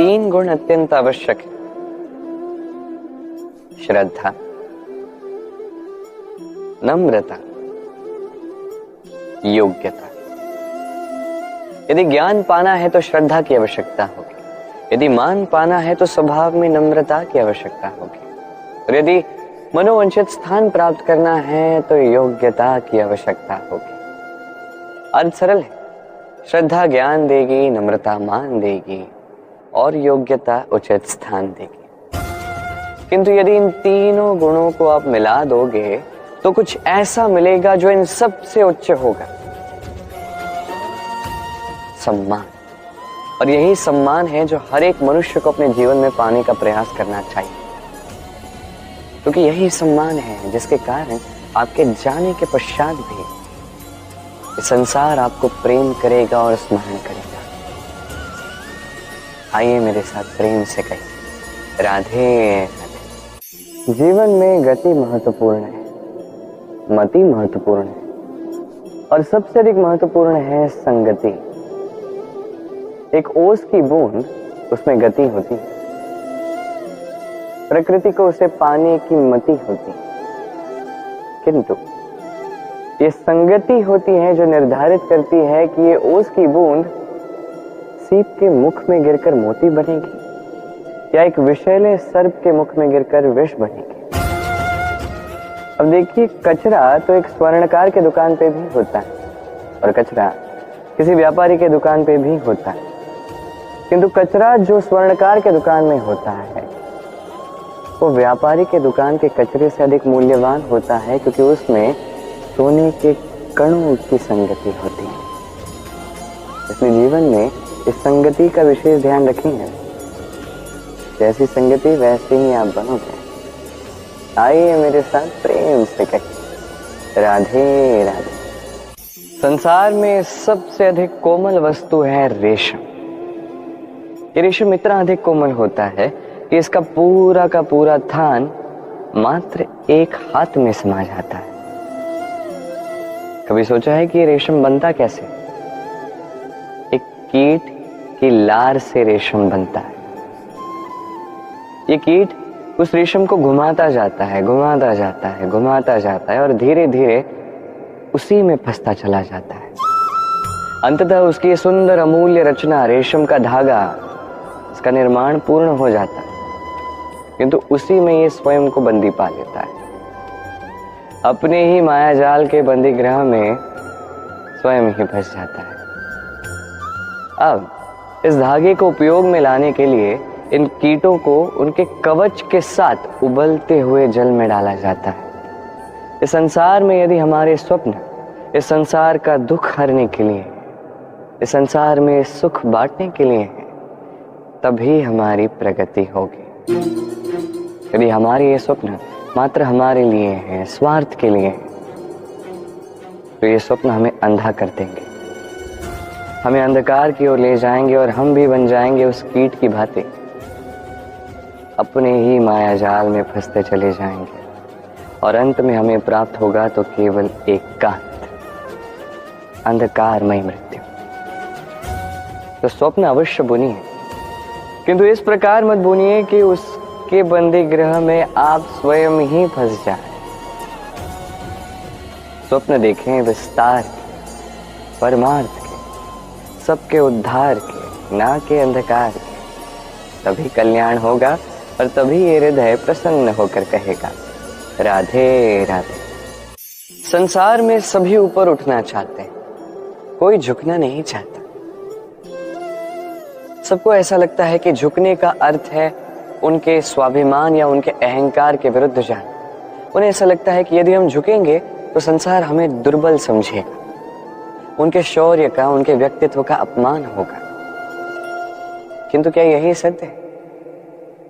तीन गुण अत्यंत आवश्यक है। श्रद्धा, नम्रता, योग्यता। यदि ज्ञान पाना है तो श्रद्धा की आवश्यकता होगी, यदि मान पाना है तो स्वभाव में नम्रता की आवश्यकता होगी, और यदि मनोवांछित स्थान प्राप्त करना है तो योग्यता की आवश्यकता होगी। अर्थ सरल है, श्रद्धा ज्ञान देगी, नम्रता मान देगी और योग्यता उचित स्थान देगी। किंतु यदि इन तीनों गुणों को आप मिला दोगे तो कुछ ऐसा मिलेगा जो इन सब से उच्च होगा, सम्मान। और यही सम्मान है जो हर एक मनुष्य को अपने जीवन में पाने का प्रयास करना चाहिए, क्योंकि यही सम्मान है जिसके कारण आपके जाने के पश्चात भी ये संसार आपको प्रेम करेगा और स्मरण करेगा। आइए मेरे साथ प्रेम से कहिए, राधे राधे। जीवन में गति महत्वपूर्ण है, मति महत्वपूर्ण है, और सबसे अधिक महत्वपूर्ण है संगति। एक ओस की बूंद, उसमें गति होती है, प्रकृति को उसे पाने की मति होती है, किंतु ये संगति होती है जो निर्धारित करती है कि ये ओस की बूंद सीप के मुख में गिरकर मोती बनेगी या एक विषैले सर्प के मुख में गिरकर विष बनेगी। अब देखिए, कचरा तो एक स्वर्णकार के दुकान पे भी होता है और कचरा किसी व्यापारी के दुकान पे भी होता है, किंतु कचरा जो स्वर्णकार के दुकान में होता है वो व्यापारी के दुकान के कचरे से अधिक मूल्यवान होता है, क्योंकि उसमें सोने के कणों की संगति होती है। इसलिए जीवन में इस संगति का विशेष ध्यान रखेंगे। जैसी संगति वैसे ही आप बनोगे। आइए मेरे साथ प्रेम से कहिए, राधे राधे। संसार में सबसे अधिक कोमल वस्तु है रेशम। ये रेशम इतना अधिक कोमल होता है कि इसका पूरा का पूरा थान मात्र एक हाथ में समा जाता है। कभी सोचा है कि ये रेशम बनता कैसे? एक कीट की लार से रेशम बनता है। ये कीट उस रेशम को घुमाता जाता है, घुमाता जाता है, घुमाता जाता है और धीरे धीरे उसी में फंसता चला जाता है। अंततः उसकी सुंदर अमूल्य रचना रेशम का धागा, इसका निर्माण पूर्ण हो जाता है, किंतु उसी में ये स्वयं को बंदी पा लेता है। अपने ही मायाजाल के बंदी ग्रह में स्वयं ही फंस जाता है। अब इस धागे को उपयोग में लाने के लिए इन कीटों को उनके कवच के साथ उबलते हुए जल में डाला जाता है। इस संसार में यदि हमारे स्वप्न इस संसार का दुख हरने के लिए, इस संसार में सुख बांटने के लिए है, तभी हमारी प्रगति होगी। यदि हमारे ये स्वप्न मात्र हमारे लिए हैं, स्वार्थ के लिए हैं, तो ये स्वप्न हमें अंधा कर देंगे, हमें अंधकार की ओर ले जाएंगे और हम भी बन जाएंगे उस कीट की भांति, अपने ही माया जाल में फंसते चले जाएंगे और अंत में हमें प्राप्त होगा तो केवल एकांत, अंधकारमय मृत्यु। तो स्वप्न अवश्य बुनिए, किंतु इस प्रकार मत बुनिए कि उसके बंदी ग्रह में आप स्वयं ही फंस जाएं। स्वप्न देखें विस्तार के, परमार्थ के, सबके उद्धार के, ना के अंधकार के। तभी कल्याण होगा और तभी ये हृदय प्रसन्न होकर कहेगा, राधे राधे। संसार में सभी ऊपर उठना चाहते हैं, कोई झुकना नहीं चाहता। सबको ऐसा लगता है कि झुकने का अर्थ है उनके स्वाभिमान या उनके अहंकार के विरुद्ध जाना। उन्हें ऐसा लगता है कि यदि हम झुकेंगे तो संसार हमें दुर्बल समझेगा, उनके शौर्य का, उनके व्यक्तित्व का अपमान होगा। किंतु क्या यही सत्य है?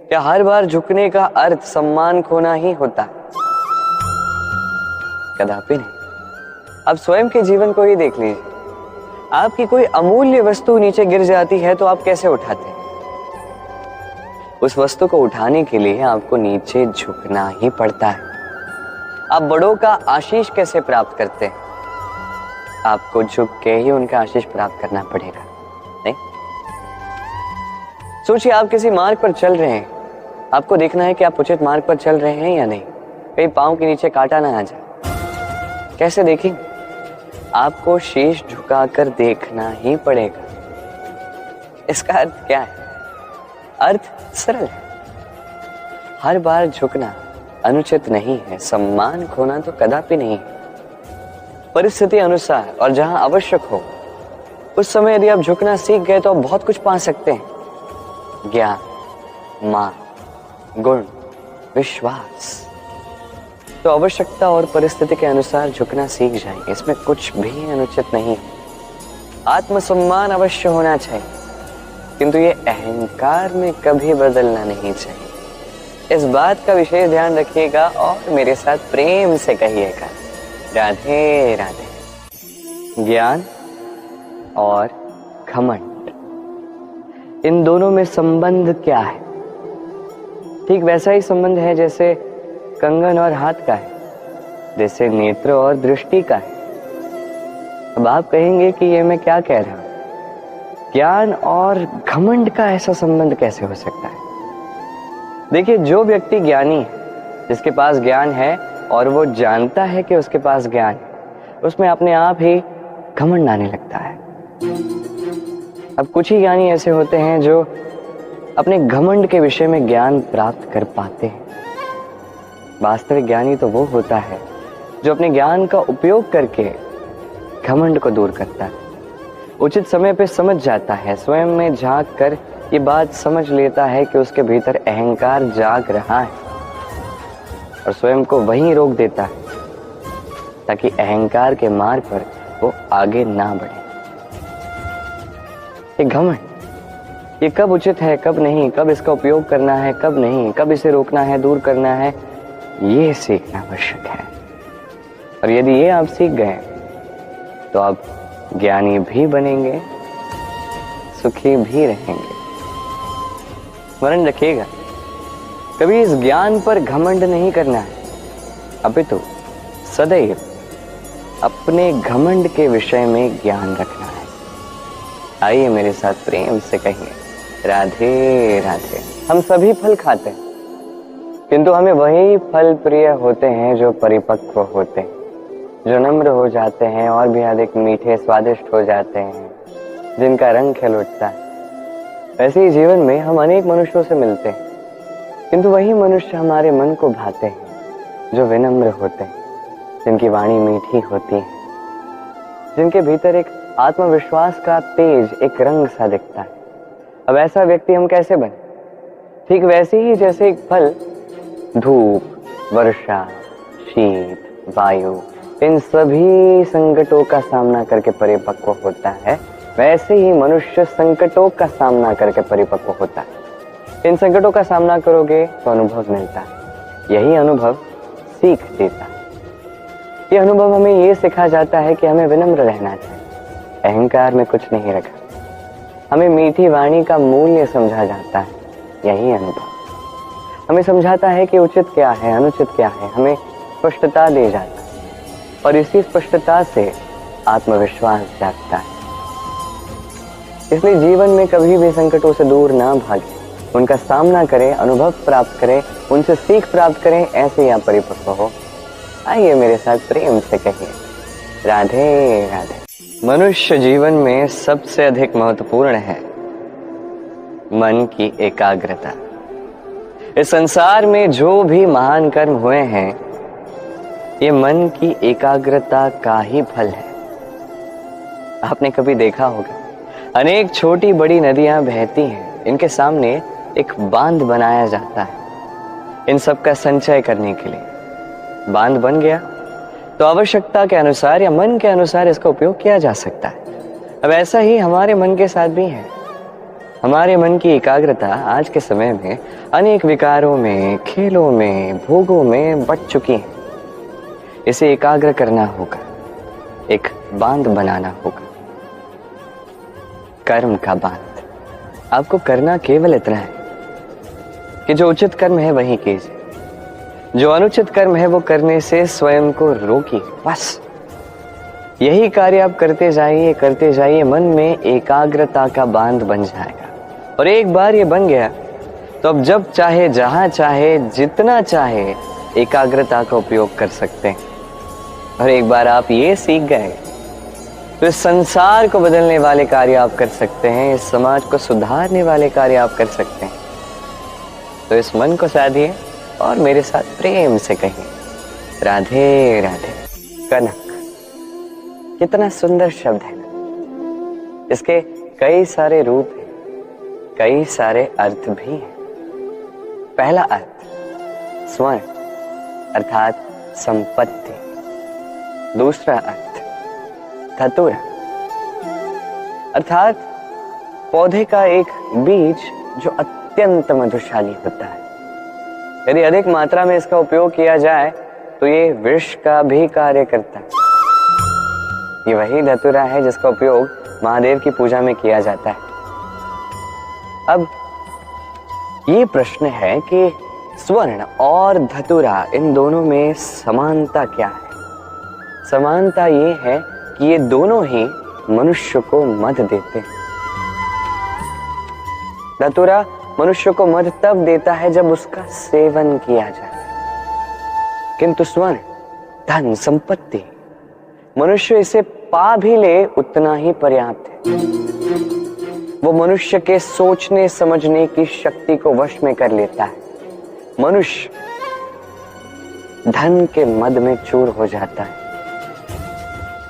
क्या हर बार झुकने का अर्थ सम्मान खोना ही होता है? कदापि नहीं। अब स्वयं के जीवन को ही देख लीजिए। आपकी कोई अमूल्य वस्तु नीचे गिर जाती है तो आप कैसे उठाते हैं? उस वस्तु को उठाने के लिए आपको नीचे झुकना ही पड़ता है। आप बड़ों का आशीष कैसे प्राप्त करते हैं? आपको झुक के ही उनका आशीष प्राप्त करना पड़ेगा, नहीं? सोचिए, आप किसी मार्ग पर चल रहे हैं, आपको देखना है कि आप उचित मार्ग पर चल रहे हैं या नहीं, कहीं पांव के नीचे कांटा ना आ जाए। कैसे देखें? आपको शीश झुकाकर देखना ही पड़ेगा। इसका अर्थ क्या है? अर्थ सरल है, हर बार झुकना अनुचित नहीं है, सम्मान खोना तो कदापि नहीं है। परिस्थिति अनुसार और जहां आवश्यक हो उस समय यदि आप झुकना सीख गए तो आप बहुत कुछ पा सकते हैं। ज्ञान, मान, गुण, विश्वास। तो आवश्यकता और परिस्थिति के अनुसार झुकना सीख जाएंगे, इसमें कुछ भी अनुचित नहीं है। आत्मसम्मान अवश्य होना चाहिए, किंतु ये अहंकार में कभी बदलना नहीं चाहिए। इस बात का विशेष ध्यान रखिएगा और मेरे साथ प्रेम से कहिएगा, राधे राधे। ज्ञान और घमंड, इन दोनों में संबंध क्या है? ठीक वैसा ही संबंध है जैसे कंगन और हाथ का है, जैसे नेत्र और दृष्टि का है। अब आप कहेंगे कि ये मैं क्या कह रहा हूं, ज्ञान और घमंड का ऐसा संबंध कैसे हो सकता है? देखिए, जो व्यक्ति ज्ञानी है, जिसके पास ज्ञान है और वो जानता है कि उसके पास ज्ञान है, उसमें अपने आप ही घमंड आने लगता है। अब कुछ ही ज्ञानी ऐसे होते हैं जो अपने घमंड के विषय में ज्ञान प्राप्त कर पाते हैं। वास्तविक ज्ञानी तो वो होता है जो अपने ज्ञान का उपयोग करके घमंड को दूर करता है, उचित समय पे समझ जाता है, स्वयं में झांक कर ये बात समझ लेता है कि उसके भीतर अहंकार जाग रहा है और स्वयं को वहीं रोक देता है ताकि अहंकार के मार्ग पर वो आगे ना बढ़े। ये घमंड, ये कब उचित है, कब नहीं, कब इसका उपयोग करना है, कब नहीं, कब इसे रोकना है, दूर करना है, ये सीखना आवश्यक है। और यदि ये आप सीख गए तो आप ज्ञानी भी बनेंगे, सुखी भी रहेंगे। स्मरण रखिएगा, कभी इस ज्ञान पर घमंड नहीं करना है, अपितु सदैव अपने घमंड के विषय में ज्ञान रखना है। आइए मेरे साथ प्रेम से कहिए, राधे राधे। हम सभी फल खाते हैं, किंतु हमें वही फल प्रिय होते हैं जो परिपक्व होते हैं, जो नम्र हो जाते हैं और भी अधिक मीठे स्वादिष्ट हो जाते हैं, जिनका रंग खिल उठता है। वैसे ही जीवन में हम अनेक मनुष्यों से मिलते हैं, किंतु वही मनुष्य हमारे मन को भाते हैं जो विनम्र होते हैं, जिनकी वाणी मीठी होती है, जिनके भीतर एक आत्मविश्वास का तेज, एक रंग सा दिखता है। अब ऐसा व्यक्ति हम कैसे बने? ठीक वैसे ही जैसे एक फल धूप, वर्षा, शीत, वायु, इन सभी संकटों का सामना करके परिपक्व होता है, वैसे ही मनुष्य संकटों का सामना करके परिपक्व होता है। इन संकटों का सामना करोगे तो अनुभव मिलता है, यही अनुभव सीख देता है। ये अनुभव हमें ये सिखा जाता है कि हमें विनम्र रहना चाहिए, अहंकार में कुछ नहीं रखा। हमें मीठी वाणी का मूल्य समझा जाता है, यही अनुभव हमें समझाता है कि उचित क्या है, अनुचित क्या है, हमें स्पष्टता दे जाता है और इसी स्पष्टता से आत्मविश्वास जागता है। इसलिए जीवन में कभी भी संकटों से दूर ना भागे, उनका सामना करें, अनुभव प्राप्त करें, उनसे सीख प्राप्त करें, ऐसे ही आप परिपक्व हो। आइए मेरे साथ प्रेम से कहिए, राधे राधे। मनुष्य जीवन में सबसे अधिक महत्वपूर्ण है मन की एकाग्रता। इस संसार में जो भी महान कर्म हुए हैं, ये मन की एकाग्रता का ही फल है। आपने कभी देखा होगा, अनेक छोटी बड़ी नदियां बहती हैं, इनके सामने एक बांध बनाया जाता है इन सब का संचय करने के लिए। बांध बन गया तो आवश्यकता के अनुसार या मन के अनुसार इसका उपयोग किया जा सकता है। अब ऐसा ही हमारे मन के साथ भी है। हमारे मन की एकाग्रता आज के समय में अनेक विकारों में, खेलों में, भोगों में बट चुकी है। इसे एकाग्र करना होगा, एक बांध बनाना होगा, कर्म का बांध। आपको करना केवल इतना है कि जो उचित कर्म है वही कीजिए, जो अनुचित कर्म है वो करने से स्वयं को रोकिए। बस यही कार्य आप करते जाइए, मन में एकाग्रता का बांध बन जाएगा और एक बार ये बन गया तो अब जब चाहे, जहां चाहे, जितना चाहे एकाग्रता का उपयोग कर सकते हैं। और एक बार आप ये सीख गए तो इस संसार को बदलने वाले कार्य आप कर सकते हैं, इस समाज को सुधारने वाले कार्य आप कर सकते हैं। तो इस मन को साधिए और मेरे साथ प्रेम से कहिए, राधे राधे। कनक, कितना सुंदर शब्द है ना। इसके कई सारे रूप हैं, कई सारे अर्थ भी हैं। पहला अर्थ स्वर्ण अर्थात संपत्ति। दूसरा अर्थ धतूरा अर्थात पौधे का एक बीज जो अत्यंत मधुशाली होता है। यदि अधिक मात्रा में इसका उपयोग किया जाए तो ये विष का भी कार्य करता है। ये वही धतूरा है जिसका उपयोग महादेव की पूजा में किया जाता है। अब ये प्रश्न है कि स्वर्ण और धतूरा, इन दोनों में समानता क्या है? समानता ये है कि ये दोनों ही मनुष्य को मध देते हैं। धतूरा मनुष्य को मध तब देता है जब उसका सेवन किया जाए, किंतु स्वर्ण धन संपत्ति, मनुष्य इसे पा भी ले उतना ही पर्याप्त है। वो मनुष्य के सोचने समझने की शक्ति को वश में कर लेता है। मनुष्य धन के मद में चूर हो जाता है,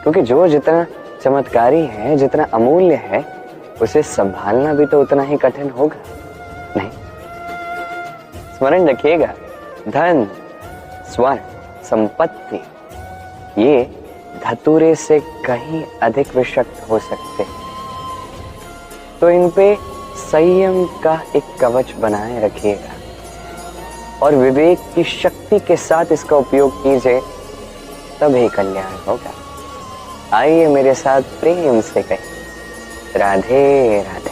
क्योंकि जो जितना चमत्कारी है, जितना अमूल्य है, उसे संभालना भी तो उतना ही कठिन होगा। नहीं, स्मरण रखिएगा, धन, स्वर्ण, संपत्ति ये धतूरे से कहीं अधिक विषक्त हो सकते हैं। तो इन पे संयम का एक कवच बनाए रखिएगा और विवेक की शक्ति के साथ इसका उपयोग कीजिए, तभी कल्याण होगा। आइए मेरे साथ प्रेम से कहें, राधे राधे।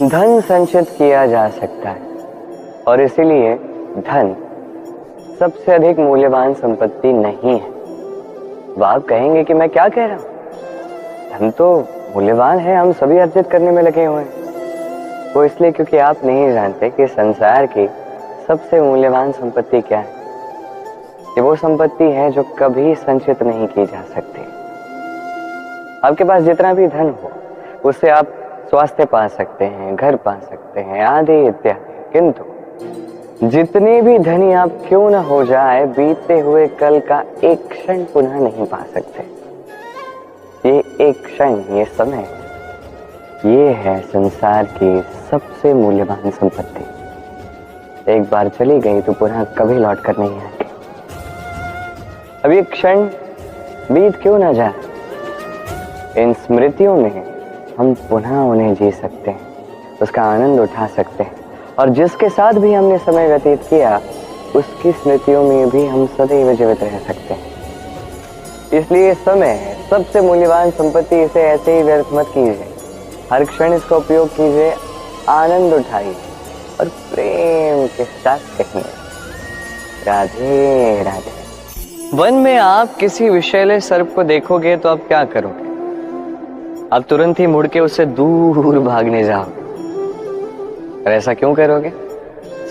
धन संचित किया जा सकता है और इसीलिए धन सबसे अधिक मूल्यवान संपत्ति नहीं है। अब आप कहेंगे कि मैं क्या कह रहा हूं, धन तो मूल्यवान है, हम सभी अर्जित करने में लगे हुए हैं। वो इसलिए क्योंकि आप नहीं जानते कि संसार की सबसे मूल्यवान संपत्ति क्या है। ये वो संपत्ति है जो कभी संचित नहीं की जा सकती। आपके पास जितना भी धन हो उससे आप स्वास्थ्य पा सकते हैं, घर पा सकते हैं, आदि इत्यादि, किंतु जितने भी धनी आप क्यों ना हो जाए, बीते हुए कल का एक क्षण पुनः नहीं पा सकते। ये एक क्षण, ये समय, ये है संसार की सबसे मूल्यवान संपत्ति। एक बार चली गई तो पुनः कभी लौट कर नहीं आएगी। अब ये क्षण बीत क्यों ना जाए, इन स्मृतियों में हम पुनः उन्हें जी सकते हैं, उसका आनंद उठा सकते हैं, और जिसके साथ भी हमने समय व्यतीत किया उसकी स्मृतियों में भी हम सदैव जीवित रह सकते हैं। इसलिए समय सबसे मूल्यवान संपत्ति, इसे ऐसे ही व्यर्थ मत कीजिए। हर क्षण इसका उपयोग कीजिए, आनंद उठाइए और प्रेम के साथ कहिए, राधे राधे। वन में आप किसी विषैले सर्प को देखोगे तो आप क्या करोगे? आप तुरंत ही मुड़ के उससे दूर भागने जाओगे। और ऐसा क्यों करोगे?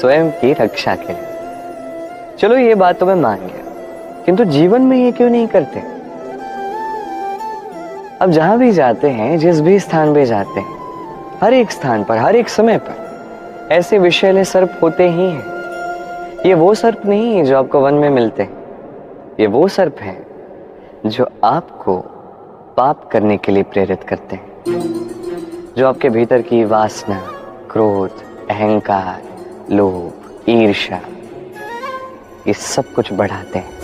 स्वयं की रक्षा के लिए। चलो ये बात तो मैं मान गया, किंतु जीवन में ये क्यों नहीं करते? अब जहां भी जाते हैं, जिस भी स्थान पे जाते हैं, हर एक स्थान पर, हर एक समय पर ऐसे विषैले सर्प होते ही हैं। ये वो सर्प नहीं है जो आपको वन में मिलते हैं, ये वो सर्प हैं जो आपको पाप करने के लिए प्रेरित करते हैं, जो आपके भीतर की वासना, क्रोध, अहंकार, लोभ, ईर्ष्या, ये सब कुछ बढ़ाते हैं।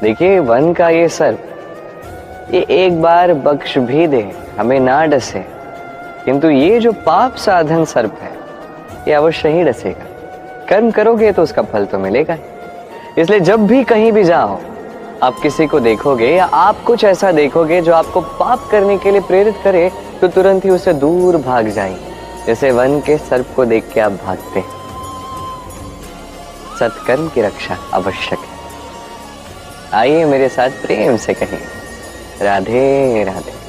देखिए, वन का ये सर्प, ये एक बार बख्श भी दे, हमें ना डसे, किंतु ये जो पाप साधन सर्प है, ये अवश्य ही डसेगा। कर्म करोगे तो उसका फल तो मिलेगा। इसलिए जब भी कहीं भी जाओ, आप किसी को देखोगे या आप कुछ ऐसा देखोगे जो आपको पाप करने के लिए प्रेरित करे, तो तुरंत ही उससे दूर भाग जाइए, जैसे वन के सर्प को देख के आप भागते हैं। सत्कर्म की रक्षा आवश्यक है। आइए मेरे साथ प्रेम से कहें, राधे राधे।